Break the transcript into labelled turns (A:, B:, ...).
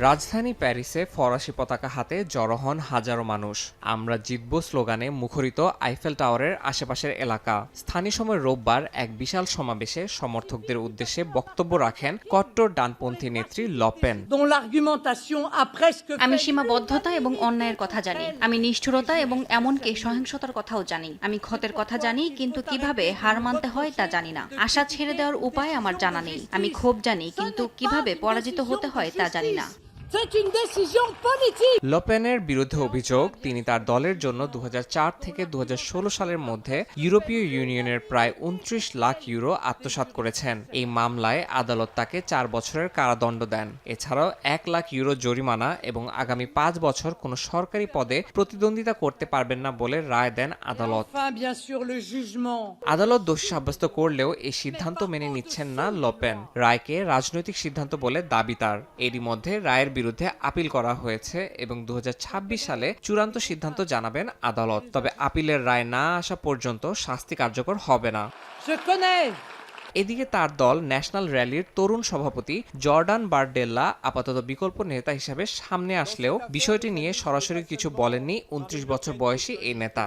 A: রাজধানী প্যারিসে ফরাসি পতাকা হাতে জড়ো হন হাজারো মানুষ। আমরা জিতব স্লোগানে মুখরিত আইফেল টাওয়ারের আশেপাশের এলাকা। স্থানীয় সময় রোববার এক বিশাল সমাবেশে সমর্থকদের উদ্দেশ্যে বক্তব্য রাখেন কট্টর ডানপন্থী নেত্রী লপেন।
B: আমি সীমাবদ্ধতা এবং অন্যায়ের কথা জানি, আমি নিষ্ঠুরতা এবং এমনকি সহিংসতার কথাও জানি, আমি ক্ষতের কথা জানি, কিন্তু কিভাবে হার মানতে হয় তা জানি না। আশা ছেড়ে দেওয়ার উপায় আমার জানা নেই। আমি ক্ষোভ জানি, কিন্তু কিভাবে পরাজিত হতে হয় তা জানি না।
A: লপেনের বিরুদ্ধে অভিযোগ, তিনি তার দলের জন্য 2004 থেকে 2016 সালের মধ্যে ইউরোপীয় ইউনিয়নের প্রায় 29 লাখ ইউরো আত্মসাৎ করেছেন। এই মামলায় আদালত তাকে 4 বছরের কারাদণ্ড দেন। এছাড়াও 1 লাখ ইউরো জরিমানা এবং আগামী 5 বছর কোনো সরকারি পদে প্রতিদ্বন্দ্বিতা করতে পারবেন না বলে রায় দেন আদালত। আদালত দোষী সাব্যস্ত করলেও এই সিদ্ধান্ত মেনে নিচ্ছেন না লপেন। রায়কে রাজনৈতিক সিদ্ধান্ত বলে দাবি তার। এরই মধ্যে রায়ের বিরুদ্ধে আপিল করা হয়েছে এবং 2026 সালে চূড়ান্ত সিদ্ধান্ত জানাবেন আদালত। তবে আপিলের রায় না আসা পর্যন্ত শাস্তি কার্যকর হবে না। এদিকে তার দল ন্যাশনাল র্যালির তরুণ সভাপতি জর্ডান বারডেল্লা আপাতত বিকল্প নেতা হিসেবে সামনে আসলেও বিষয়টি নিয়ে সরাসরি কিছু বলেননি 29 বছর বয়সী এই নেতা।